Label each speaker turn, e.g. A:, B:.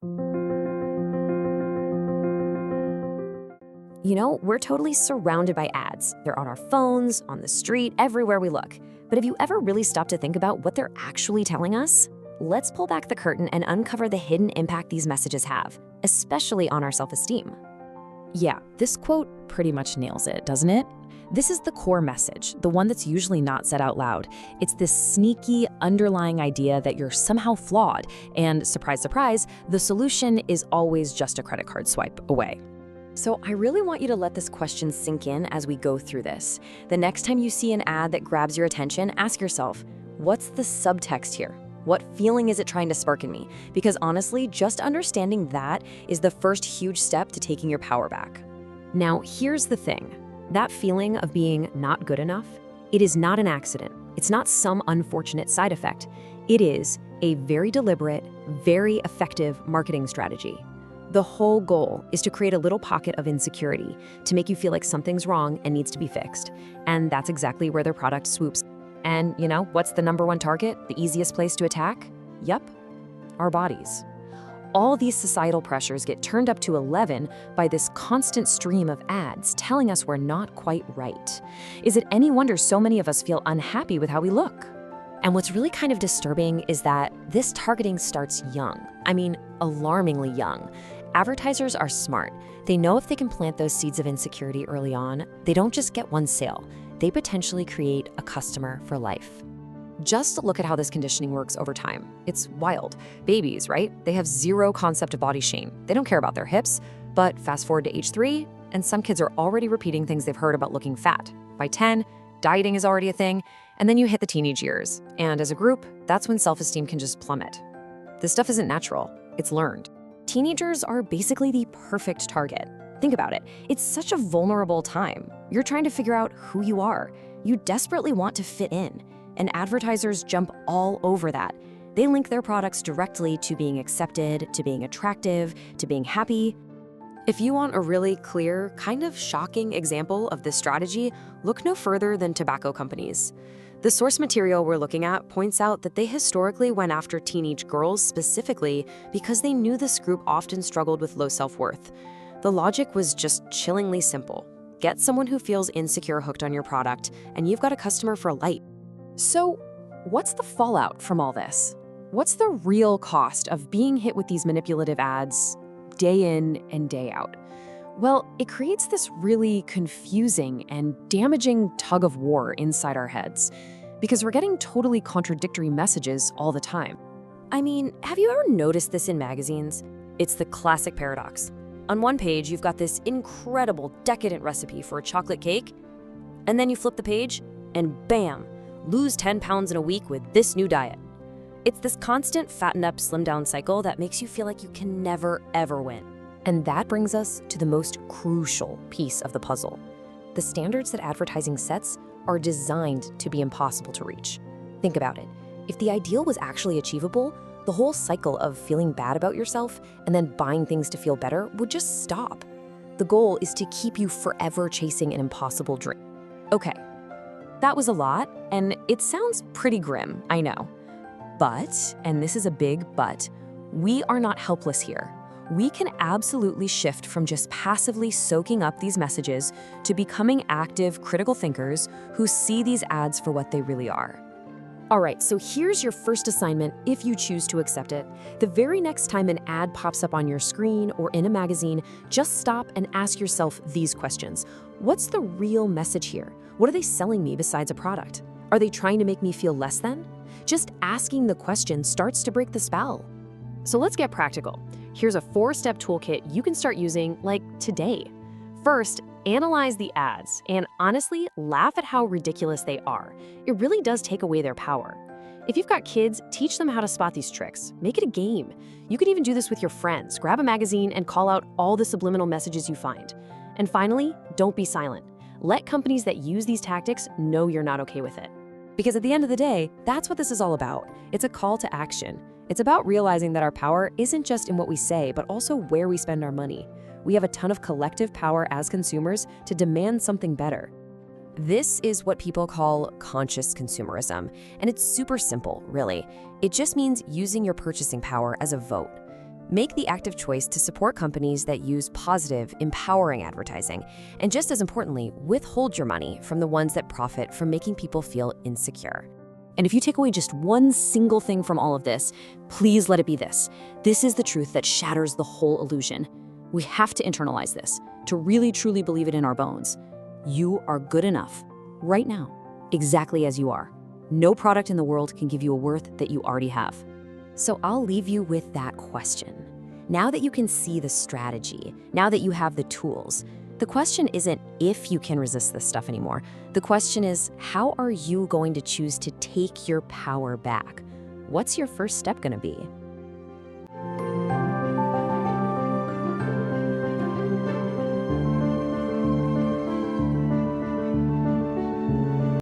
A: You know, we're totally surrounded by ads. They're on our phones, on the street, everywhere we look. But have you ever really stopped to think about what they're actually telling us? Let's pull back the curtain and uncover the hidden impact these messages have, especially on our self-esteem.
B: Yeah, this quote pretty much nails it, doesn't it? This is the core message, the one that's usually not said out loud. It's this sneaky, underlying idea that you're somehow flawed, and surprise, surprise, the solution is always just a credit card swipe away.
A: So I really want you to let this question sink in as we go through this. The next time you see an ad that grabs your attention, ask yourself, what's the subtext here? What feeling is it trying to spark in me? Because honestly, just understanding that is the first huge step to taking your power back. Now, here's the thing. That feeling of being not good enough, it is not an accident. It's not some unfortunate side effect. It is a very deliberate, very effective marketing strategy. The whole goal is to create a little pocket of insecurity, to make you feel like something's wrong and needs to be fixed. And that's exactly where their product swoops. And you know, what's the number one target? The easiest place to attack? Yup, our bodies. All these societal pressures get turned up to 11 by this constant stream of ads telling us we're not quite right. Is it any wonder so many of us feel unhappy with how we look? And what's really kind of disturbing is that this targeting starts young. I mean, alarmingly young. Advertisers are smart. They know if they can plant those seeds of insecurity early on, they don't just get one sale. They potentially create a customer for life. Just look at how this conditioning works over time. It's wild. Babies, right? They have zero concept of body shame. They don't care about their hips, but fast forward to age 3, and some kids are already repeating things they've heard about looking fat. By 10, dieting is already a thing, and then you hit the teenage years. And as a group, that's when self-esteem can just plummet. This stuff isn't natural, it's learned. Teenagers are basically the perfect target. Think about it. It's such a vulnerable time. You're trying to figure out who you are. You desperately want to fit in. And advertisers jump all over that. They link their products directly to being accepted, to being attractive, to being happy. If you want a really clear, kind of shocking example of this strategy, look no further than tobacco companies. The source material we're looking at points out that they historically went after teenage girls specifically because they knew this group often struggled with low self-worth. The logic was just chillingly simple. Get someone who feels insecure hooked on your product, and you've got a customer for life. So, what's the fallout from all this? What's the real cost of being hit with these manipulative ads day in and day out? Well, it creates this really confusing and damaging tug of war inside our heads because we're getting totally contradictory messages all the time. I mean, have you ever noticed this in magazines? It's the classic paradox. On one page, you've got this incredible, decadent recipe for a chocolate cake, and then you flip the page, and bam, lose 10 pounds in a week with this new diet. It's this constant fatten up, slim down cycle that makes you feel like you can never, ever win. And that brings us to the most crucial piece of the puzzle. The standards that advertising sets are designed to be impossible to reach. Think about it. If the ideal was actually achievable, the whole cycle of feeling bad about yourself and then buying things to feel better would just stop. The goal is to keep you forever chasing an impossible dream. Okay, that was a lot, and it sounds pretty grim, I know. But, and this is a big but, we are not helpless here. We can absolutely shift from just passively soaking up these messages to becoming active, critical thinkers who see these ads for what they really are. All right, so here's your first assignment if you choose to accept it. The very next time an ad pops up on your screen or in a magazine, just stop and ask yourself these questions. What's the real message here? What are they selling me besides a product? Are they trying to make me feel less than? Just asking the question starts to break the spell. So let's get practical. Here's a 4-step toolkit you can start using like today. First, analyze the ads and honestly laugh at how ridiculous they are. It really does take away their power. If you've got kids, teach them how to spot these tricks. Make it a game. You could even do this with your friends. Grab a magazine and call out all the subliminal messages you find. And finally, don't be silent. Let companies that use these tactics know you're not okay with it. Because at the end of the day, that's what this is all about. It's a call to action. It's about realizing that our power isn't just in what we say, but also where we spend our money. We have a ton of collective power as consumers to demand something better. This is what people call conscious consumerism, and it's super simple, really. It just means using your purchasing power as a vote.
C: Make the active choice to support companies that use positive, empowering advertising. And just as importantly, withhold your money from the ones that profit from making people feel insecure.
A: And if you take away just one single thing from all of this, please let it be this. This is the truth that shatters the whole illusion. We have to internalize this, to really truly believe it in our bones. You are good enough, right now, exactly as you are. No product in the world can give you a worth that you already have.
C: So I'll leave you with that question. Now that you can see the strategy, now that you have the tools, the question isn't if you can resist this stuff anymore. The question is, how are you going to choose to take your power back? What's your first step going to be?